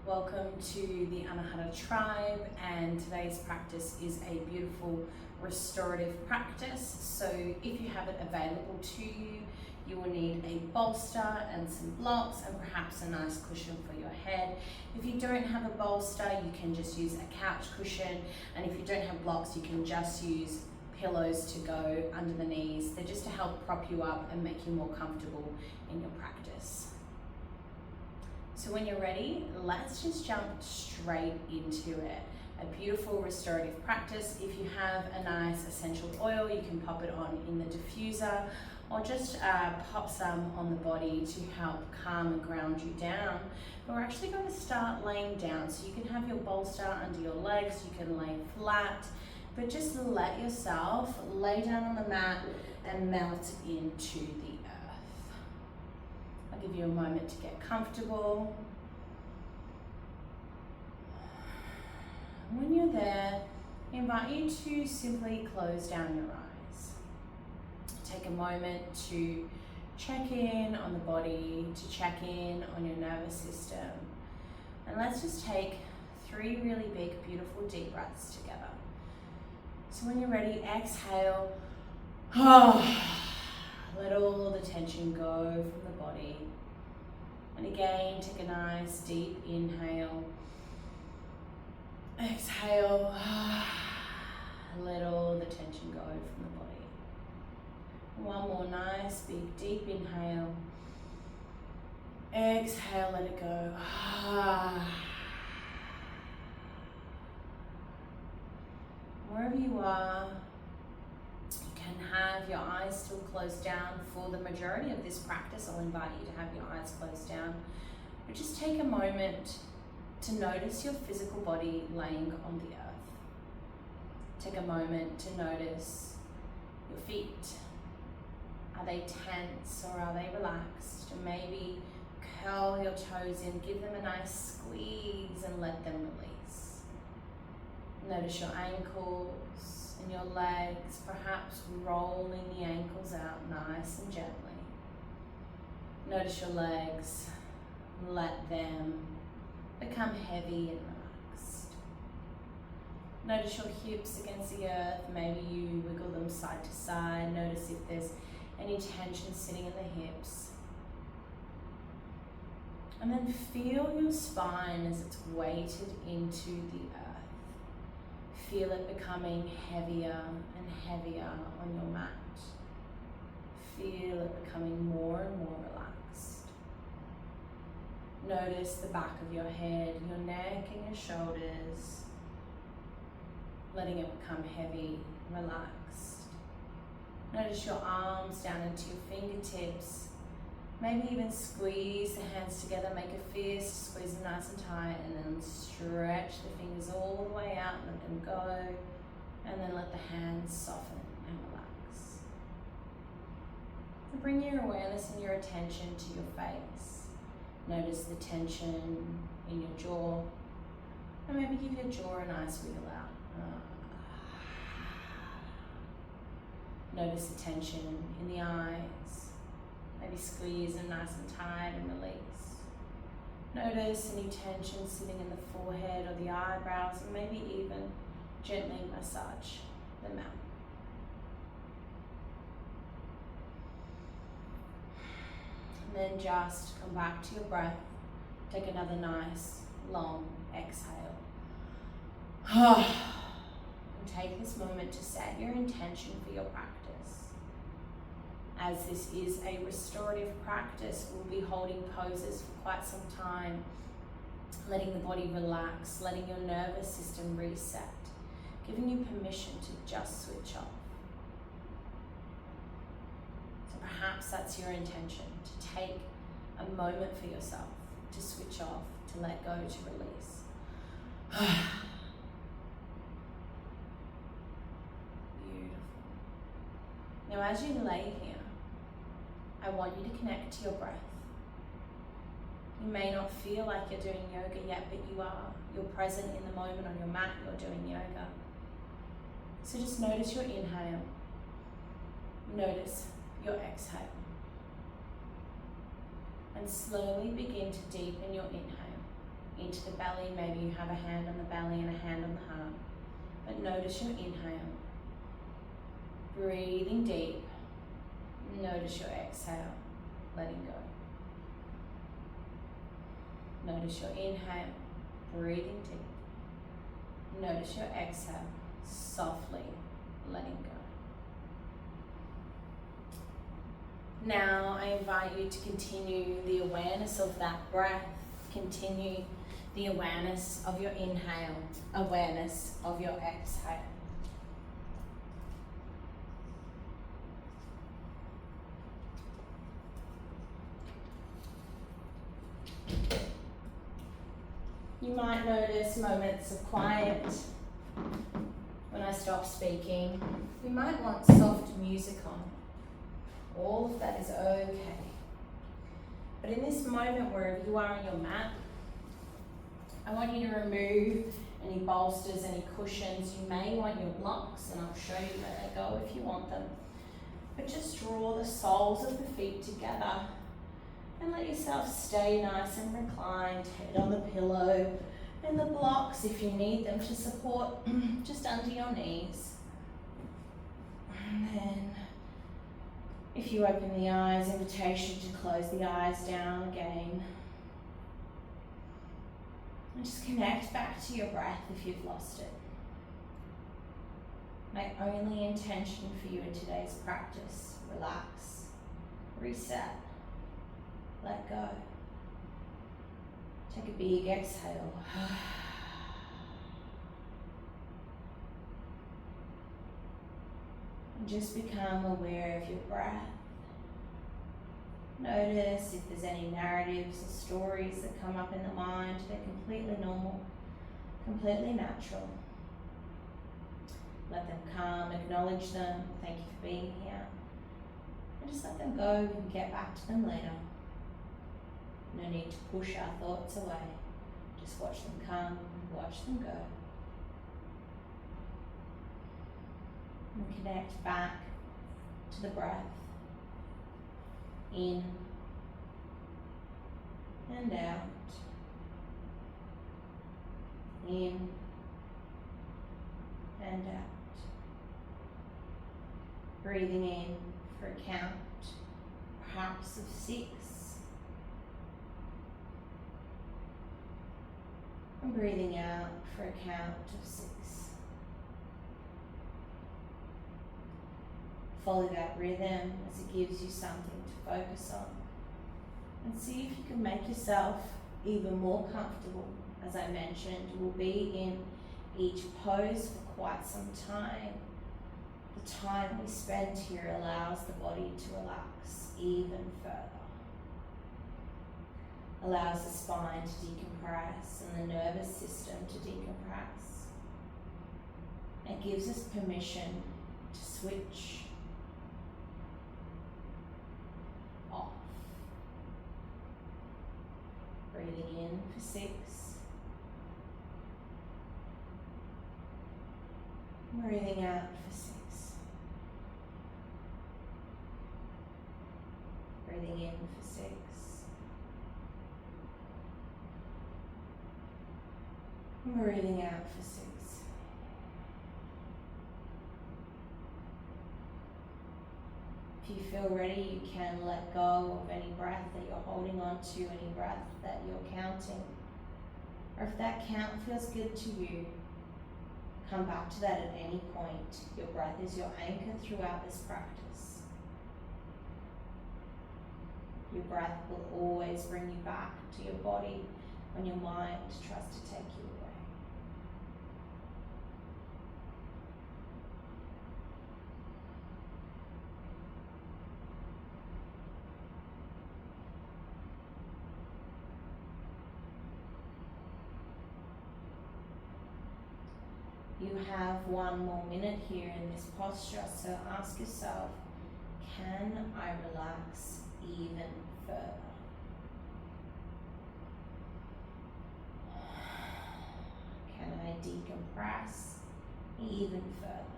Welcome to the Anahata tribe, and today's practice is a beautiful restorative practice. So if you have it available to you, you will need a bolster and some blocks and perhaps a nice cushion for your head. If you don't have a bolster, you can just use a couch cushion, and if you don't have blocks, you can just use pillows to go under the knees. They're just to help prop you up and make you more comfortable in your practice. So when you're ready, let's just jump straight into it. A beautiful restorative practice. If you have a nice essential oil, you can pop it on in the diffuser, or just pop some on the body to help calm and ground you down. But we're actually going to start laying down. So you can have your bolster under your legs, you can lay flat, but just let yourself lay down on the mat and melt into the earth. I'll give you a moment to get comfortable. When you're there, I invite you to simply close down your eyes. Take a moment to check in on the body, to check in on your nervous system. And let's just take 3 really big, beautiful deep breaths together. So when you're ready, exhale. Let all the tension go from the body. And again, take a nice deep inhale. Exhale. Let all the tension go from the body. One more nice big deep inhale. Exhale, let it go. Wherever you are, you can have your eyes still closed down for the majority of this practice. I'll invite you to have your eyes closed down. But just take a moment to notice your physical body laying on the earth. Take a moment to notice your feet. Are they tense or are they relaxed? And maybe curl your toes in, give them a nice squeeze and let them release. Notice your ankles and your legs, perhaps rolling the ankles out nice and gently. Notice your legs, let them become heavy and relaxed. Notice your hips against the earth, maybe you wiggle them side to side. Notice if there's any tension sitting in the hips. And then feel your spine as it's weighted into the earth. Feel it becoming heavier and heavier on your mat. Feel it becoming more and more relaxed. Notice the back of your head, your neck and your shoulders, letting it become heavy, relaxed. Notice your arms down into your fingertips. Maybe even squeeze the hands together, make a fist, squeeze them nice and tight, and then stretch the fingers all the way out, let them go, and then let the hands soften and relax. And bring your awareness and your attention to your face. Notice the tension in your jaw, and maybe give your jaw a nice wiggle out. Notice the tension in the eyes. Maybe squeeze them nice and tight and release. Notice any tension sitting in the forehead or the eyebrows, and maybe even gently massage the mouth. And then just come back to your breath. Take another nice, long exhale. And take this moment to set your intention for your practice. As this is a restorative practice, we'll be holding poses for quite some time, letting the body relax, letting your nervous system reset, giving you permission to just switch off. So perhaps that's your intention, to take a moment for yourself, to switch off, to let go, to release. Beautiful. Now as you lay here, I want you to connect to your breath. You may not feel like you're doing yoga yet, but you are. You're present in the moment on your mat, you're doing yoga. So just notice your inhale. Notice your exhale. And slowly begin to deepen your inhale. into the belly. Maybe you have a hand on the belly and a hand on the heart. But notice your inhale. Breathing deep. Notice your exhale. Letting go. Notice your inhale. Breathing deep. Notice your exhale. Softly letting go. Now I invite you to continue the awareness of that breath. Continue the awareness of your inhale, awareness of your exhale. You might notice moments of quiet when I stop speaking. You might want soft music on. All of that is okay. But in this moment, wherever you are on your mat, I want you to remove any bolsters, any cushions. You may want your blocks, and I'll show you where they go if you want them. But just draw the soles of the feet together and let yourself stay nice and reclined, head on the pillow, and the blocks, if you need them to support, just under your knees. And then, if you open the eyes, invitation to close the eyes down again. And just connect back to your breath if you've lost it. My only intention for you in today's practice: relax, reset, let go. Take a big exhale. And just become aware of your breath. Notice if there's any narratives or stories that come up in the mind. They're completely normal, completely natural. Let them come, acknowledge them, thank you for being here. And just let them go, we can get back to them later. No need to push our thoughts away. Just watch them come, watch them go. And connect back to the breath. In and out. In and out. Breathing in for a count, perhaps of 6. And breathing out for a count of 6. Follow that rhythm as it gives you something to focus on. And see if you can make yourself even more comfortable. As I mentioned, we'll be in each pose for quite some time. The time we spend here allows the body to relax even further. Allows the spine to decompress and the nervous system to decompress. It gives us permission to switch off. Breathing in for 6. Breathing out for 6. Breathing in for 6. Breathing out for 6. If you feel ready, you can let go of any breath that you're holding on to, any breath that you're counting. Or if that count feels good to you, come back to that at any point. Your breath is your anchor throughout this practice. Your breath will always bring you back to your body when your mind tries to take you away. You have 1 more minute here in this posture, so ask yourself, can I relax even further? Can I decompress even further?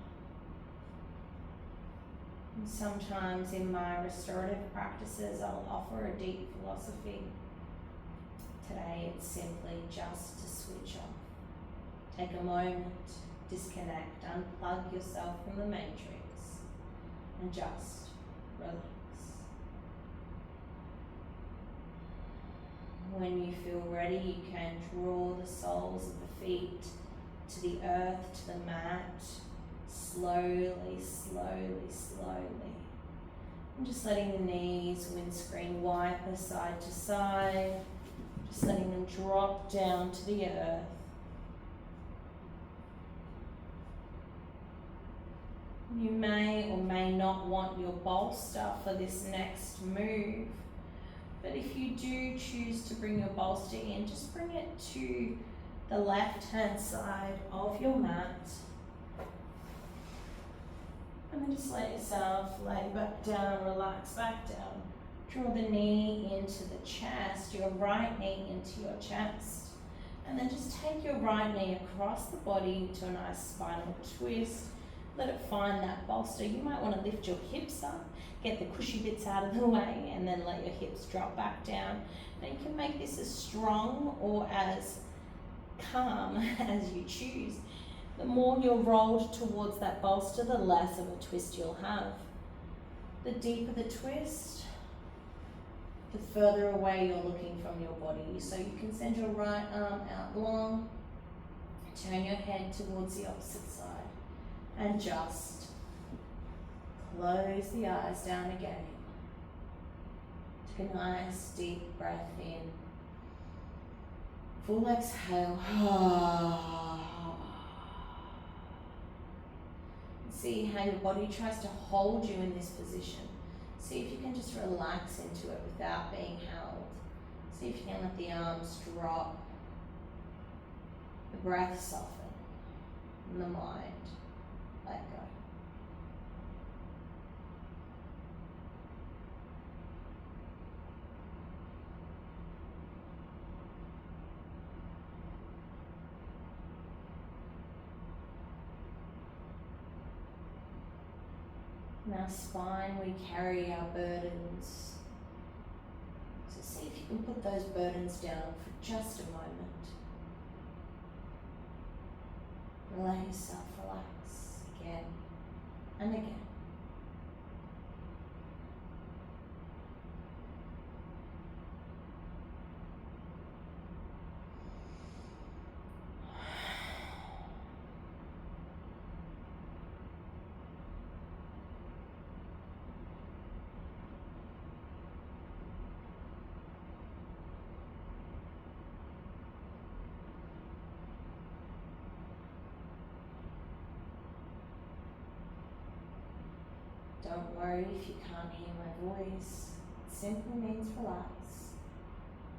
And sometimes in my restorative practices, I'll offer a deep philosophy. Today it's simply just to switch off. Take a moment, disconnect, unplug yourself from the matrix, and just relax. When you feel ready, you can draw the soles of the feet to the earth, to the mat, slowly, slowly, slowly. And just letting the knees windscreen wiper side to side, just letting them drop down to the earth. You may or may not want your bolster for this next move, but if you do choose to bring your bolster in, just bring it to the left-hand side of your mat. And then just let yourself lay back down, relax back down. Draw the knee into the chest, your right knee into your chest. And then just take your right knee across the body into a nice spinal twist. Let it find that bolster. You might want to lift your hips up, get the cushy bits out of the way, and then let your hips drop back down. Now you can make this as strong or as calm as you choose. The more you're rolled towards that bolster, the less of a twist you'll have. The deeper the twist, the further away you're looking from your body. So you can send your right arm out long, turn your head towards the opposite side, and just close the eyes down again. Take a nice deep breath in. Full exhale. See how your body tries to hold you in this position. See if you can just relax into it without being held. See if you can let the arms drop, the breath soften, and the mind let go. In our spine, we carry our burdens. So see if you can put those burdens down for just a moment. And let yourself relax again and again. Don't worry if you can't hear my voice. It simply means relax.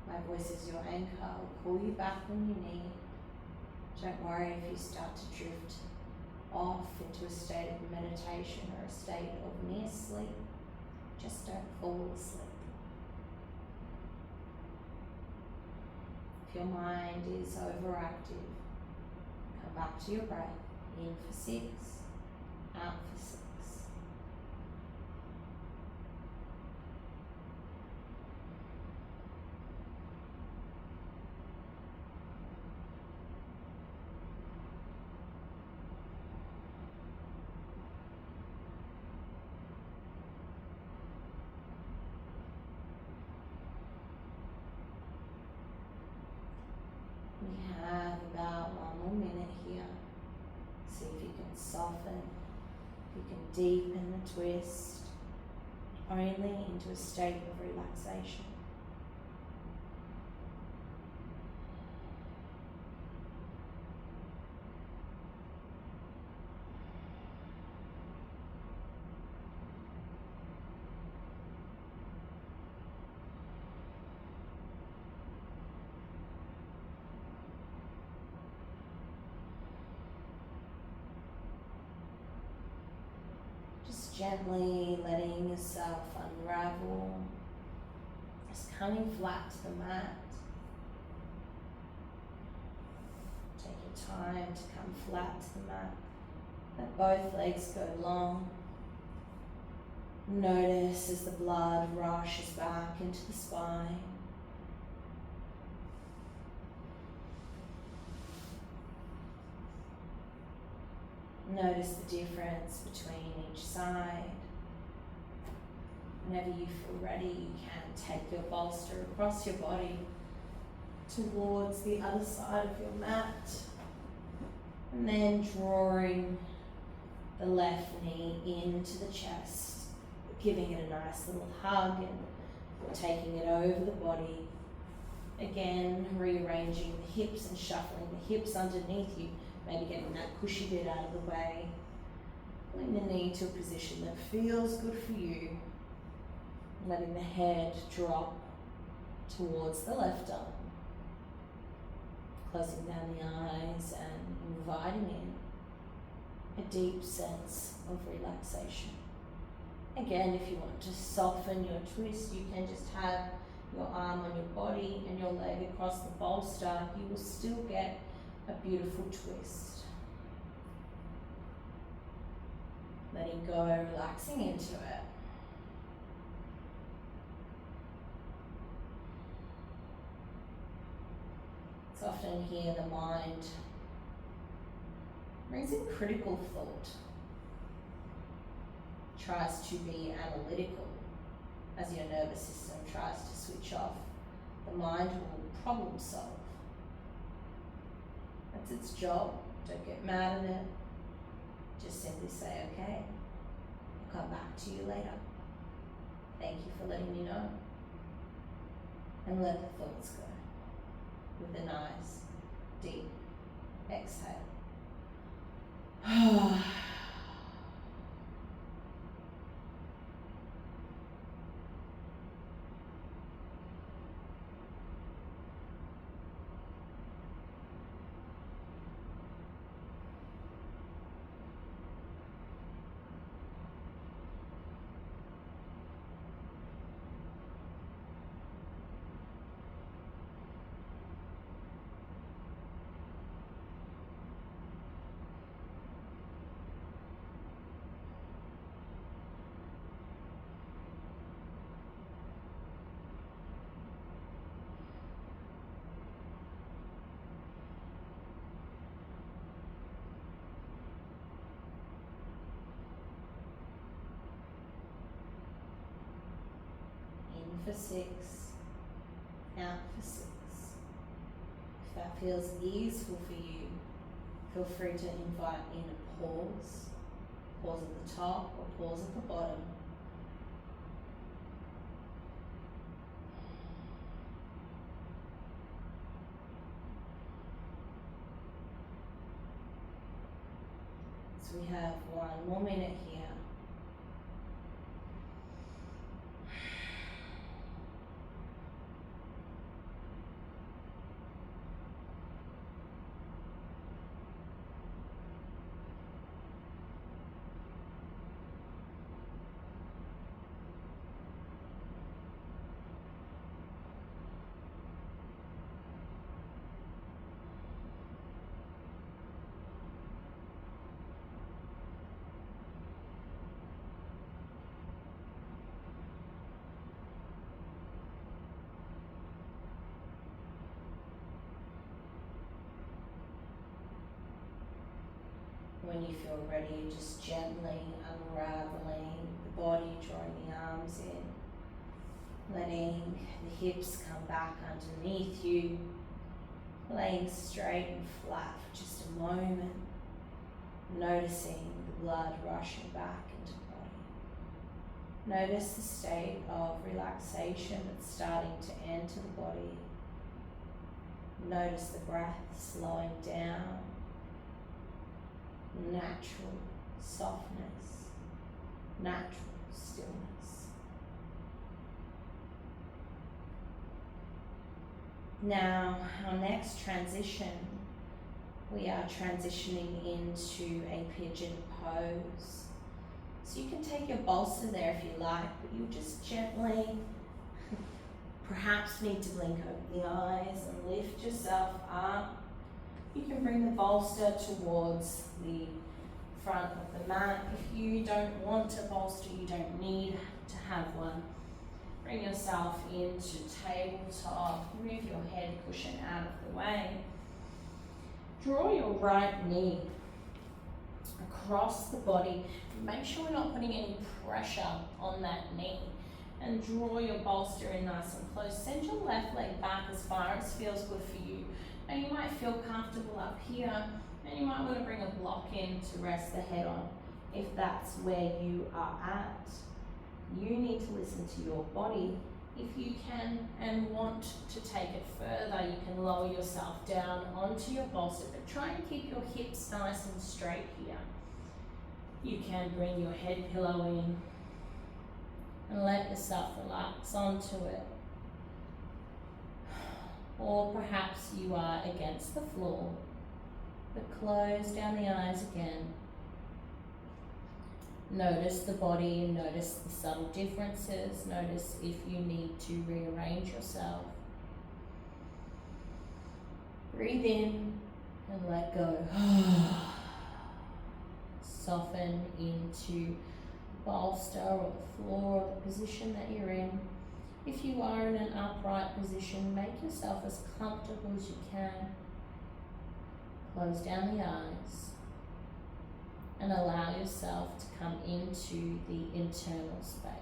My voice is your anchor. I'll call you back when you need. Don't worry if you start to drift off into a state of meditation or a state of near sleep. Just don't fall asleep. If your mind is overactive, come back to your breath. In for 6, out for 6. We have about 1 more minute here. See if you can soften, if you can deepen the twist, only into a state of relaxation. Gently letting yourself unravel, just coming flat to the mat. Take your time to come flat to the mat. Let both legs go long. Notice as the blood rushes back into the spine. Notice the difference between each side. Whenever you feel ready, you can take your bolster across your body towards the other side of your mat, and then drawing the left knee into the chest, giving it a nice little hug and taking it over the body. Again, rearranging the hips and shuffling the hips underneath you, maybe getting that cushy bit out of the way. Pulling the knee to a position that feels good for you. Letting the head drop towards the left arm. Closing down the eyes and inviting in a deep sense of relaxation. Again, if you want to soften your twist, you can just have your arm on your body and your leg across the bolster. You will still get a beautiful twist. Letting go, relaxing into it. It's often here the mind brings in critical thought, tries to be analytical as your nervous system tries to switch off. The mind will problem solve. That's its job. Don't get mad at it. Just simply say, okay, I'll come back to you later. Thank you for letting me know. And let the thoughts go with a nice, deep exhale. For 6, out for 6. If that feels easeful for you, feel free to invite in a pause. Pause at the top or pause at the bottom. So we have 1 more minute here. When you feel ready, just gently unraveling the body, drawing the arms in, letting the hips come back underneath you, laying straight and flat for just a moment, noticing the blood rushing back into the body. Notice the state of relaxation that's starting to enter the body. Notice the breath slowing down. Natural softness, natural stillness. Now, our next transition, we are transitioning into a pigeon pose. So you can take your bolster there if you like, but you'll just gently, perhaps need to blink open the eyes and lift yourself up. You can bring the bolster towards the front of the mat. If you don't want a bolster, you don't need to have one. Bring yourself into tabletop. Move your head cushion out of the way. Draw your right knee across the body. Make sure we're not putting any pressure on that knee. And draw your bolster in nice and close. Send your left leg back as far as feels good for you. Now you might feel comfortable up here, and you might want to bring a block in to rest the head on if that's where you are at. You need to listen to your body. If you can and want to take it further, you can lower yourself down onto your bolster, but try and keep your hips nice and straight here. You can bring your head pillow in and let yourself relax onto it. Or perhaps you are against the floor, but close down the eyes again. Notice the body, notice the subtle differences, notice if you need to rearrange yourself. Breathe in and let go. Soften into bolster or the floor or the position that you're in. If you are in an upright position, make yourself as comfortable as you can. Close down the eyes and allow yourself to come into the internal space.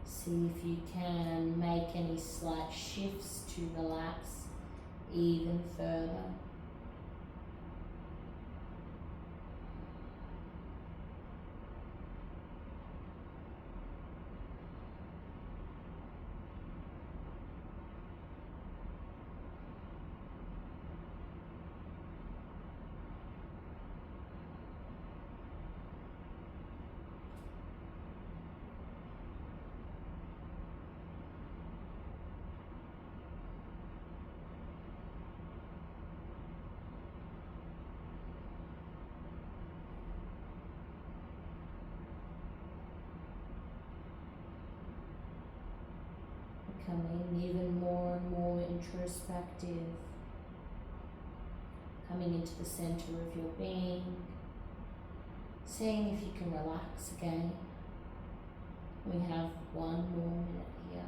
See if you can make any slight shifts to relax even further. Becoming even more and more introspective, coming into the center of your being, seeing if you can relax again. We have one more minute here.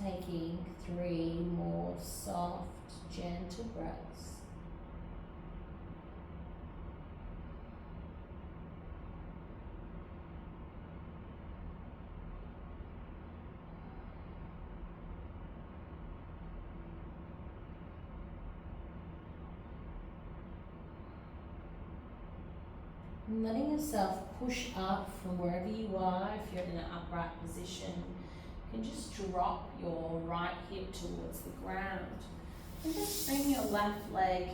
Taking 3 more soft, gentle breaths. And letting yourself push up from wherever you are. If you're in an upright position, you can just drop your right hip towards the ground and just bring your left leg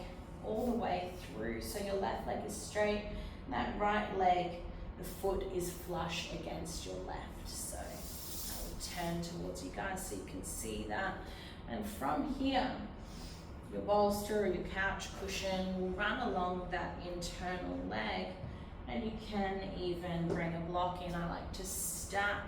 all the way through. So your left leg is straight and that right leg, the foot is flush against your left. So I will turn towards you guys so you can see that. And from here, your bolster or your couch cushion will run along that internal leg, and you can even bring a block in. I like to stack.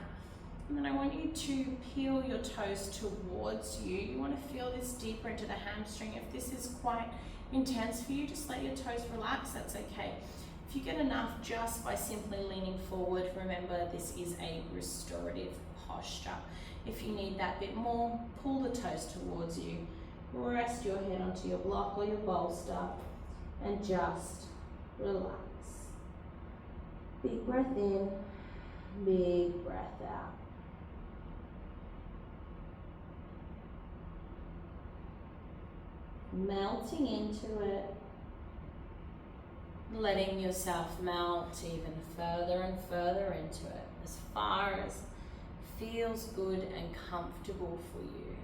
And then I want you to peel your toes towards you. You want to feel this deeper into the hamstring. If this is quite intense for you, just let your toes relax, that's okay. If you get enough just by simply leaning forward, remember this is a restorative posture. If you need that bit more, pull the toes towards you rest your head onto your block or your bolster and just relax. Big breath in, big breath out. Melting into it, letting yourself melt even further and further into it, as far as feels good and comfortable for you.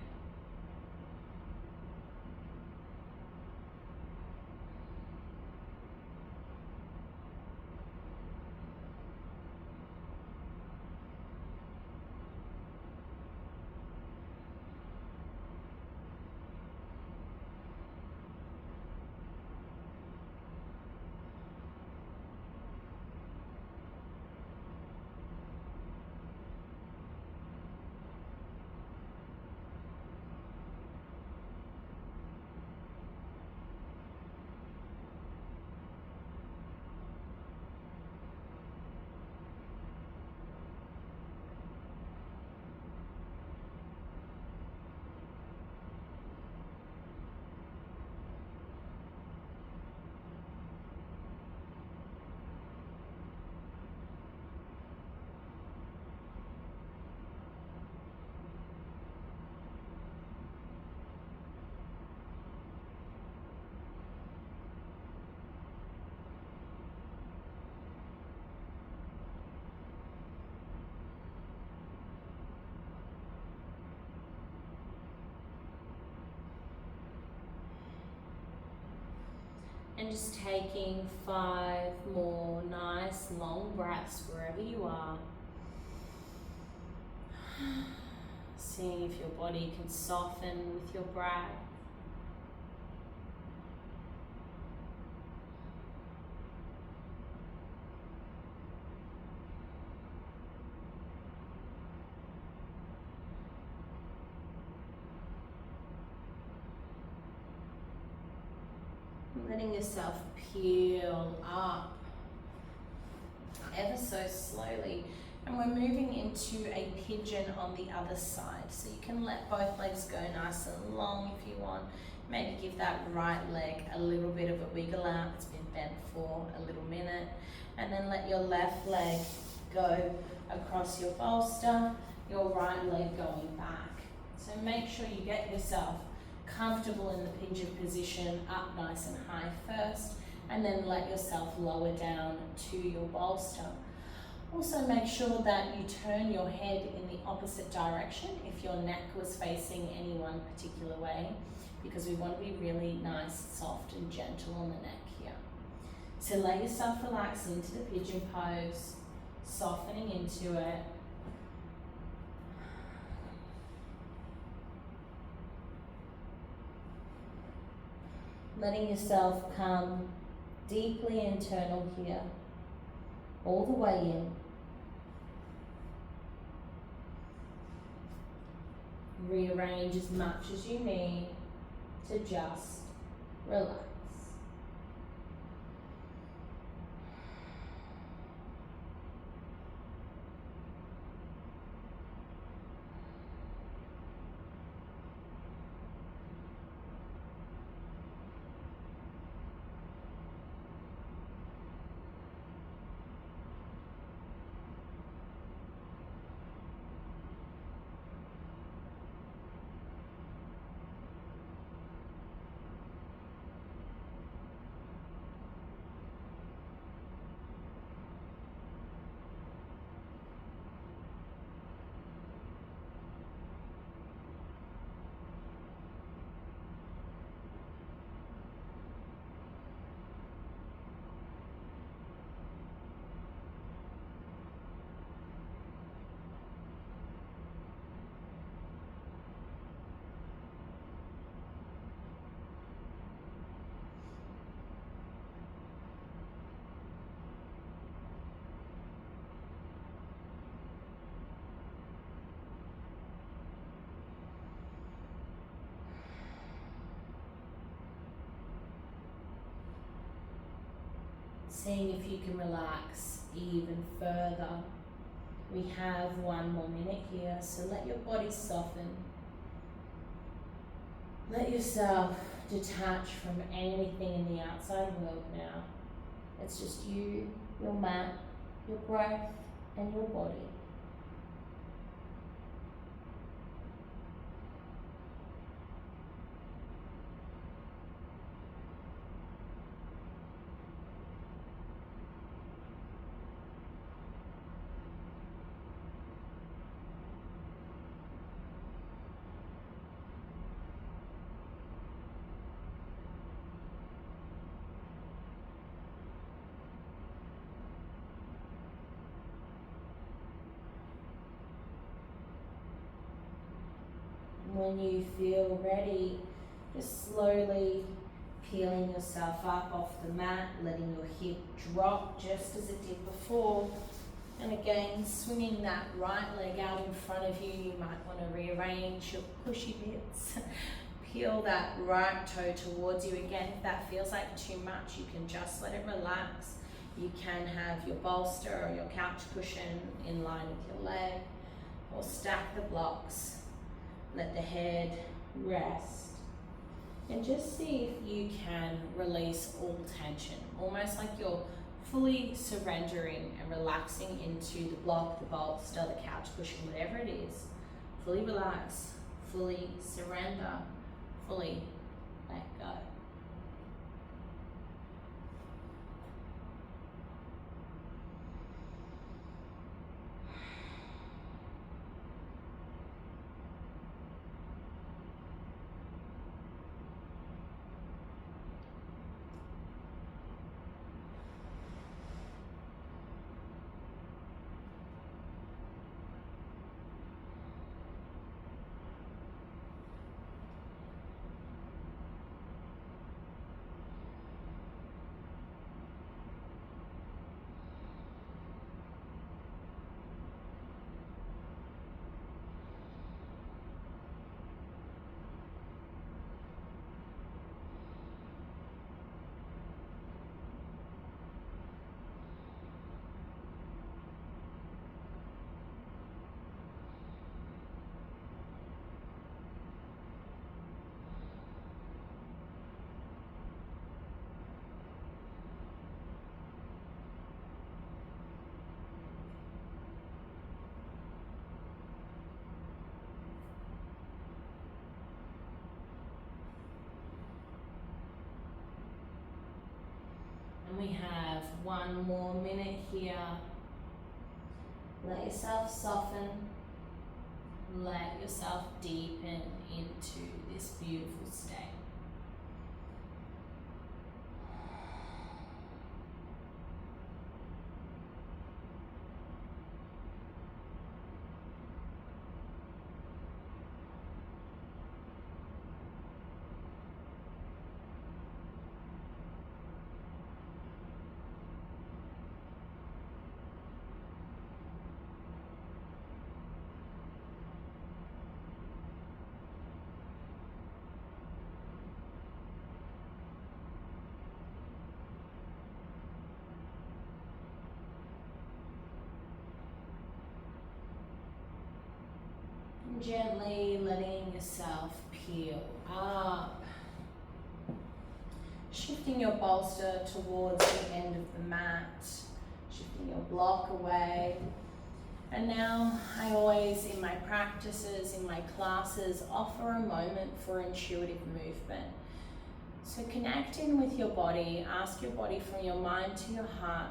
And just taking 5 more nice long breaths wherever you are. Seeing if your body can soften with your breath. Letting yourself peel up ever so slowly, and we're moving into a pigeon on the other side, so you can let both legs go nice and long if you want. Maybe give that right leg a little bit of a wiggle out, it's been bent for a little minute, and then let your left leg go across your bolster, your right leg going back. So make sure you get yourself comfortable in the pigeon position, up nice and high first, and then let yourself lower down to your bolster. Also make sure that you turn your head in the opposite direction if your neck was facing any one particular way, because we want to be really nice, soft and gentle on the neck here. So let yourself relax into the pigeon pose, softening into it. Letting yourself come deeply internal here, all the way in. Rearrange as much as you need to just relax. Seeing if you can relax even further. We have 1 more minute here, so let your body soften. Let yourself detach from anything in the outside world now. It's just you, your mat, your breath, and your body. When you feel ready, just slowly peeling yourself up off the mat, letting your hip drop just as it did before. And again, swinging that right leg out in front of you. You might want to rearrange your pushy bits. Peel that right toe towards you. Again, if that feels like too much, you can just let it relax. You can have your bolster or your couch cushion in line with your leg, or stack the blocks. Let the head rest, and just see if you can release all tension, almost like you're fully surrendering and relaxing into the block, the bolster, the couch cushion, whatever it is. Fully relax, fully surrender, fully let go. And we have 1 more minute here. Let yourself soften. Let yourself deepen into this beautiful state. Gently letting yourself peel up, shifting your bolster towards the end of the mat, shifting your block away. And now I always, in my practices, in my classes, offer a moment for intuitive movement. So connect in with your body, ask your body from your mind to your heart,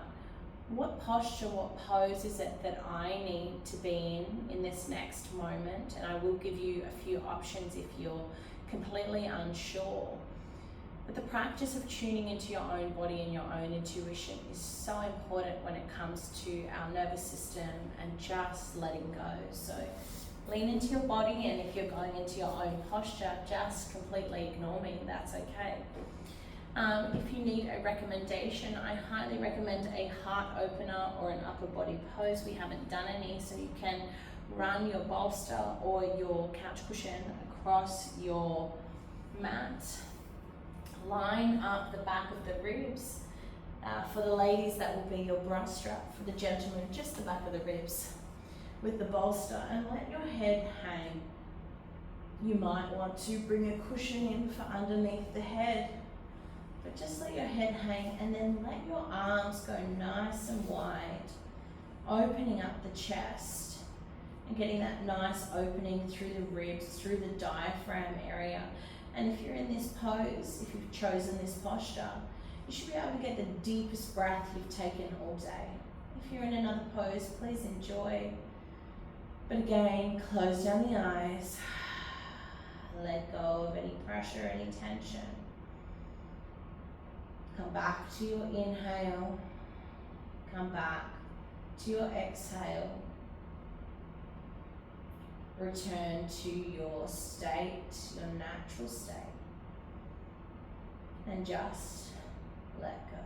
what posture, what pose is it that I need to be in this next moment? And I will give you a few options if you're completely unsure. But the practice of tuning into your own body and your own intuition is so important when it comes to our nervous system and just letting go. So lean into your body, and if you're going into your own posture, just completely ignore me, that's okay. If you need a recommendation, I highly recommend a heart opener or an upper body pose. We haven't done any, so you can run your bolster or your couch cushion across your mat. Line up the back of the ribs. For the ladies, that will be your bra strap. For the gentlemen, just the back of the ribs with the bolster, and let your head hang. You might want to bring a cushion in for underneath the head, but just let your head hang and then let your arms go nice and wide, opening up the chest and getting that nice opening through the ribs, through the diaphragm area. And if you're in this pose, if you've chosen this posture, you should be able to get the deepest breath you've taken all day. If you're in another pose, please enjoy. But again, close down the eyes. Let go of any pressure, any tension. Come back to your inhale. Come back to your exhale. Return to your state, your natural state. And just let go.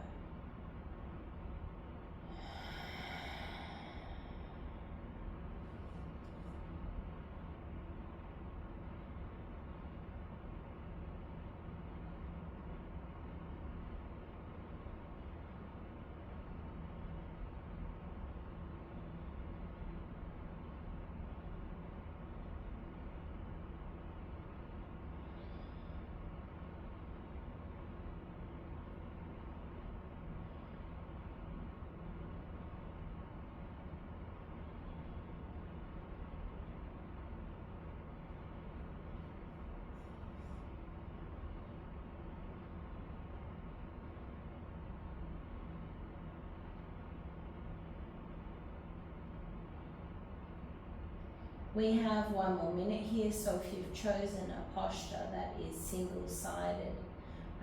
We have one more minute here, so if you've chosen a posture that is single-sided,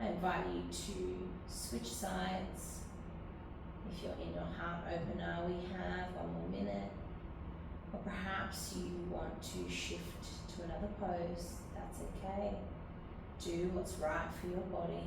I invite you to switch sides. If you're in your heart opener, we have one more minute. Or perhaps you want to shift to another pose, that's okay. Do what's right for your body.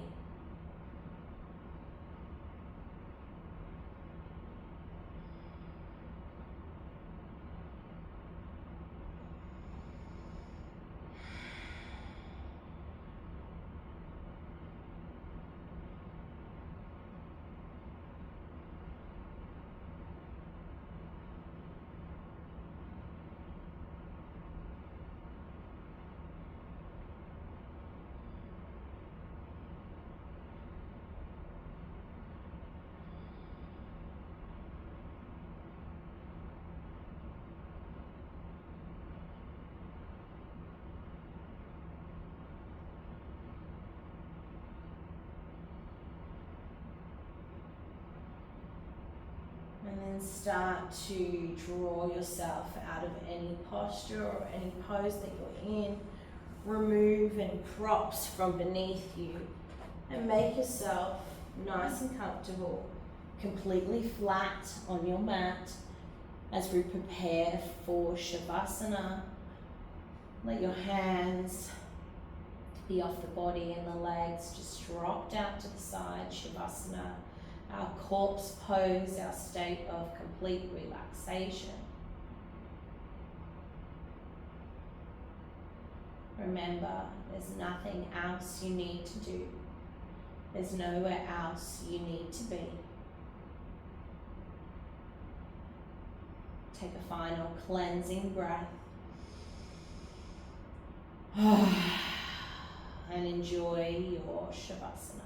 And then start to draw yourself out of any posture or any pose that you're in. Remove any props from beneath you and make yourself nice and comfortable, completely flat on your mat as we prepare for Shavasana. Let your hands be off the body and the legs just dropped out to the side, Shavasana. Our corpse pose, our state of complete relaxation. Remember, there's nothing else you need to do. There's nowhere else you need to be. Take a final cleansing breath. And enjoy your Shavasana.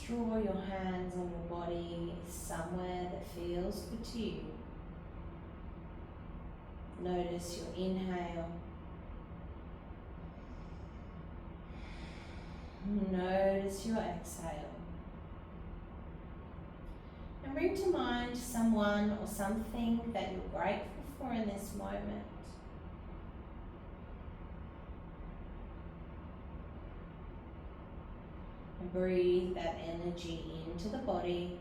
draw your hands on your body somewhere that feels good to you. Notice your inhale. Notice your exhale. And bring to mind someone or something that you're grateful for in this moment. And breathe that energy into the body,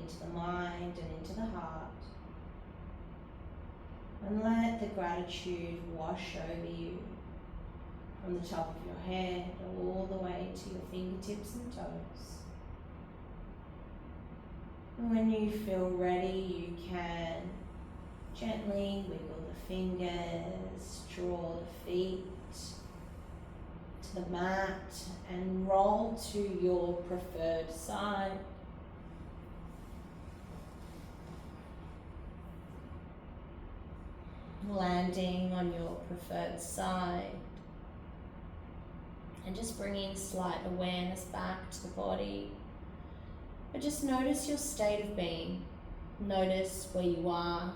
into the mind and into the heart. And let the gratitude wash over you from the top of your head all the way to your fingertips and toes. And when you feel ready, you can gently wiggle the fingers, draw the feet to the mat and roll to your preferred side. Landing on your preferred side and just bringing slight awareness back to the body. But just notice your state of being. Notice where you are.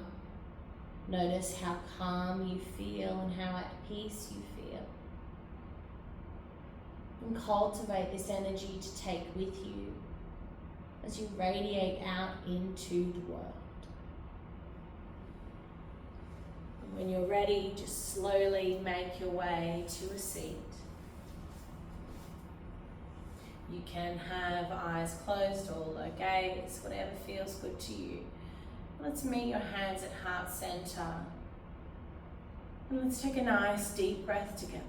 Notice how calm you feel and how at peace you feel. And cultivate this energy to take with you as you radiate out into the world. When you're ready, just slowly make your way to a seat. You can have eyes closed or low gaze, whatever feels good to you. Let's meet your hands at heart center. And let's take a nice deep breath together.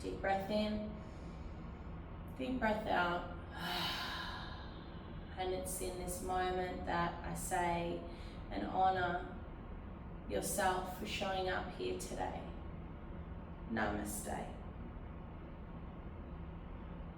Deep breath in, deep breath out. And it's in this moment that I say and honor yourself for showing up here today. Namaste.